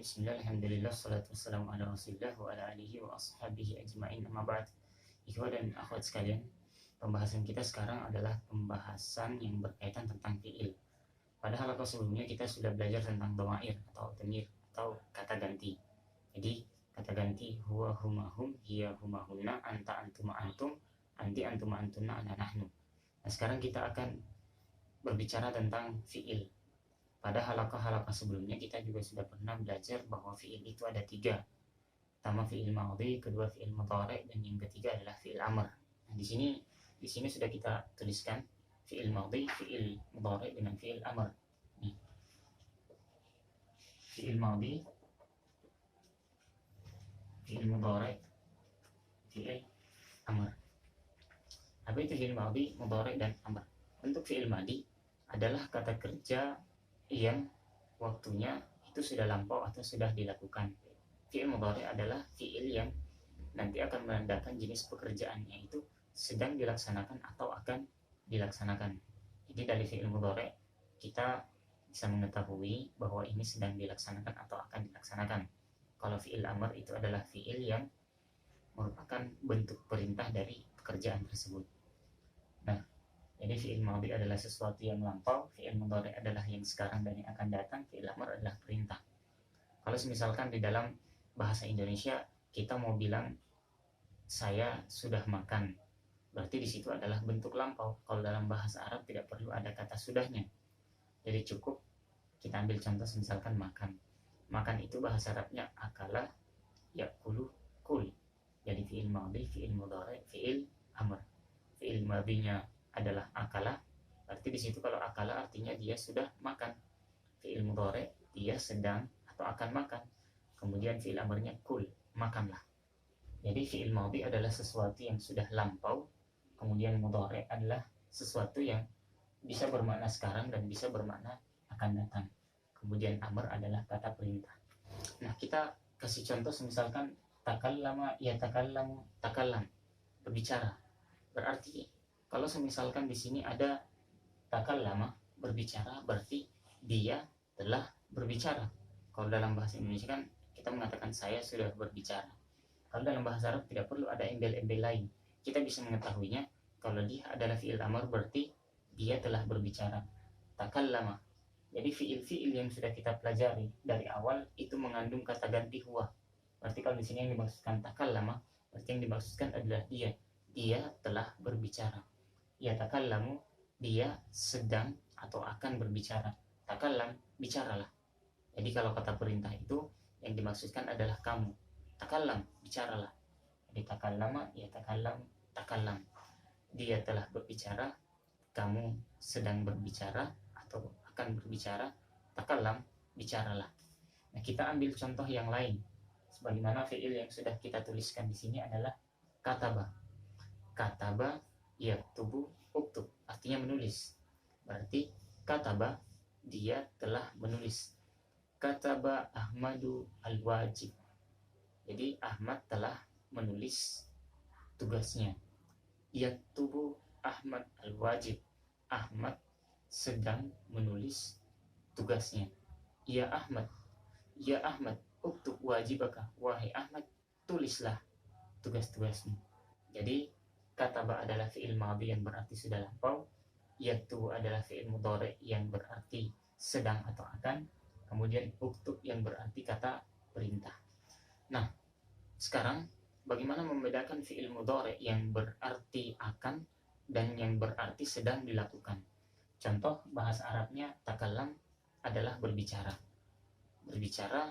Bismillah, alhamdulillah, salatu wassalamu ala rasulillah wa ala alihi wa ashabihi ajma'in, amma ba'd. Ikhwah dan akhwat sekalian, pembahasan kita sekarang adalah pembahasan yang berkaitan tentang fi'il. Pada halaqa sebelumnya kita sudah belajar tentang dhamair atau dhamir atau kata ganti. Jadi kata ganti huwa huma hum, hiya huma hunna, anta antuma antum, anti antuma antunna, ana nahnu. Nah, sekarang kita akan berbicara tentang fi'il. Pada halaqah-halaqah sebelumnya kita juga sudah pernah belajar bahwa fi'il itu ada tiga. Pertama fi'il madhi, kedua fi'il mudhari, dan yang ketiga adalah fi'il amr. Nah, di sini sudah kita tuliskan fi'il madhi, fi'il mudhari dengan fi'il amr. Nih. Fi'il madhi, fi'il mudhari, fi'il amr. Apa itu fi'il madhi, mudhari, dan amr? Untuk fi'il madhi adalah kata kerja yang waktunya itu sudah lampau atau sudah dilakukan. Fi'il mudhari adalah fi'il yang nanti akan menandakan jenis pekerjaannya itu sedang dilaksanakan atau akan dilaksanakan. Jadi dari fi'il mudhari kita bisa mengetahui bahwa ini sedang dilaksanakan atau akan dilaksanakan. Kalau fi'il amr itu adalah fi'il yang merupakan bentuk perintah dari pekerjaan tersebut. Nah, jadi fi'il madhi adalah sesuatu yang lampau, fi'il mudhari adalah yang sekarang dan yang akan datang, fi'il amr adalah perintah. Kalau misalkan di dalam bahasa Indonesia kita mau bilang saya sudah makan, berarti di situ adalah bentuk lampau. Kalau dalam bahasa Arab tidak perlu ada kata sudahnya. Jadi cukup kita ambil contoh misalkan makan. Makan itu bahasa Arabnya akala, yakulu, kul. Jadi fi'il madhi, fi'il mudhari, fi'il amr. Fi'il madhinya adalah akala, berarti di situ kalau akala artinya dia sudah makan. Fi'il mudhari dia sedang atau akan makan. Kemudian fi'il amrnya kul, makanlah. Jadi fi'il madhi adalah sesuatu yang sudah lampau, kemudian mudhari adalah sesuatu yang bisa bermakna sekarang dan bisa bermakna akan datang. Kemudian amr adalah kata perintah. Nah, kita kasih contoh misalkan takallama yatakallamu, takallam, berbicara. Berarti kalau misalkan di sini ada takallama, berbicara, berarti dia telah berbicara. Kalau dalam bahasa Indonesia kan kita mengatakan saya sudah berbicara. Kalau dalam bahasa Arab tidak perlu ada embel-embel lain. Kita bisa mengetahuinya kalau dia adalah fi'il amr berarti dia telah berbicara. Takallama. Jadi fi'il-fi'il yang sudah kita pelajari dari awal itu mengandung kata ganti huwa. Berarti kalau di sini yang dimaksudkan takallama, berarti yang dimaksudkan adalah dia. Dia telah berbicara. Yatakallamu, dia sedang atau akan berbicara. Takallam, bicaralah. Jadi kalau kata perintah itu yang dimaksudkan adalah kamu. Takallam, bicaralah. Jadi takallama, yatakallam, takallam. Dia telah berbicara, kamu sedang berbicara atau akan berbicara. Takallam, bicaralah. Nah, kita ambil contoh yang lain. Sebagaimana fi'il yang sudah kita tuliskan di sini adalah kataba. Kataba yaktubu uktub, artinya menulis. Berarti kataba, dia telah menulis. Kataba Ahmadu al-wajib. Jadi Ahmad telah menulis tugasnya. Yaktubu Ahmad al-wajib. Ahmad sedang menulis tugasnya. Ya Ahmad, ya Ahmad, uktub wajibaka. Wahai Ahmad, tulislah tugas-tugasmu. Jadi kataba adalah fi'il madhi yang berarti sudah lampau, yaktubu adalah fi'il mudhari yang berarti sedang atau akan, kemudian uktub yang berarti kata perintah. Nah, sekarang bagaimana membedakan fi'il mudhari yang berarti akan dan yang berarti sedang dilakukan? Contoh bahasa Arabnya takallam adalah berbicara. Berbicara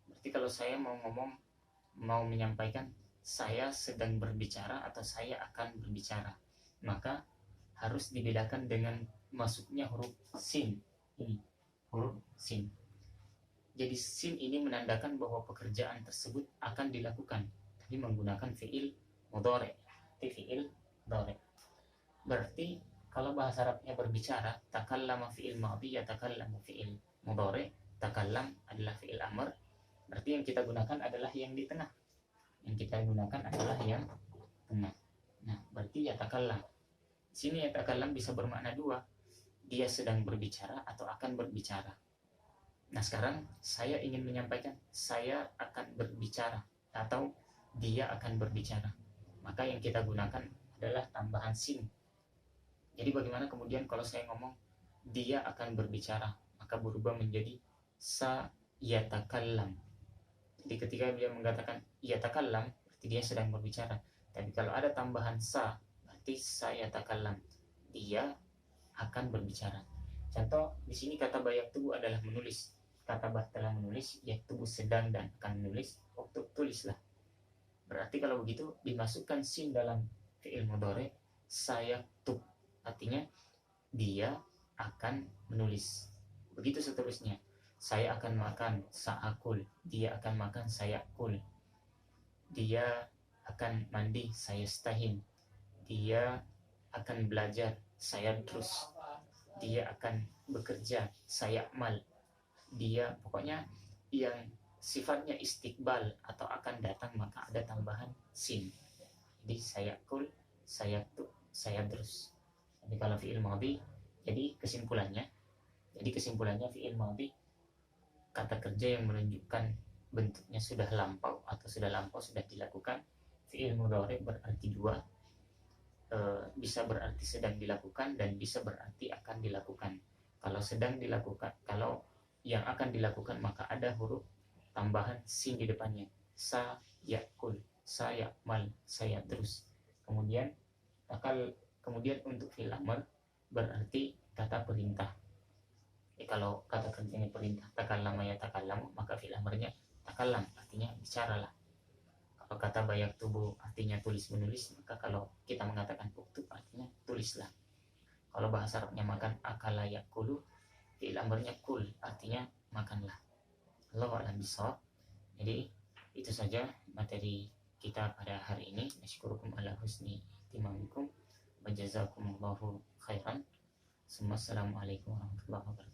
berarti kalau saya mau menyampaikan saya sedang berbicara atau saya akan berbicara, maka harus dibedakan dengan masuknya huruf sin. Ini huruf sin. Jadi sin ini menandakan bahwa pekerjaan tersebut akan dilakukan, tapi menggunakan fi'il mudhari. Fi'il mudhari. Berarti kalau bahasa Arabnya berbicara, takallama fi'il madhi, yatakallamu fi'il mudhari, takallam adalah fi'il amr. Berarti yang kita gunakan adalah yang di tengah. Yang kita gunakan adalah yang tengah. Nah, berarti yatakallam. Sini yatakallam bisa bermakna dua. Dia sedang berbicara atau akan berbicara. Nah sekarang saya ingin menyampaikan saya akan berbicara atau dia akan berbicara. Maka yang kita gunakan adalah tambahan sin. Jadi bagaimana kemudian kalau saya ngomong dia akan berbicara, maka berubah menjadi sa yatakallam. Jadi ketika dia mengatakan yatakallam, berarti dia sedang berbicara. Tapi kalau ada tambahan sa, berarti saya takallam, dia akan berbicara. Contoh di sini kata bayaktubu adalah menulis. Kata telah menulis, yaktubu sedang dan akan menulis, uktub tulislah. Berarti kalau begitu dimasukkan sin dalam fi'il mudhari sayaktub, artinya dia akan menulis. Begitu seterusnya. Saya akan makan, sa'akul, dia akan makan, sayakul. Dia akan mandi, saya stahin. Dia akan belajar, saya terus. Dia akan bekerja, saya amal. Dia pokoknya yang sifatnya istiqbal atau akan datang maka ada tambahan sin. Jadi saya kul, saya tu, saya terus. Tapi kalau fi'il madhi, jadi kesimpulannya fi'il madhi kata kerja yang menunjukkan bentuknya sudah lampau atau sudah dilakukan. Fi'il mudhari berarti dua, bisa berarti sedang dilakukan dan bisa berarti akan dilakukan. Kalau sedang dilakukan, kalau yang akan dilakukan maka ada huruf tambahan sin di depannya. Sa yakul, saya mal, saya terus. Kemudian untuk fi'il amr berarti kata perintah. Kalau kata kerjanya perintah takallama ya takallamu, maka fi'il amrnya takallam, artinya bicaralah. Kalau kata bayaktubu artinya tulis menulis, maka kalau kita mengatakan uktub artinya tulislah. Kalau bahasa Arabnya makan, akala yakulu, fi'il amrnya kul, artinya makanlah. Allahu a'lam bishawab. Jadi itu saja materi kita pada hari ini. Nasyukurukum ala husni ihtimamikum wa jazakumullahu khairan. Assalamualaikum warahmatullahi wabarakatuh.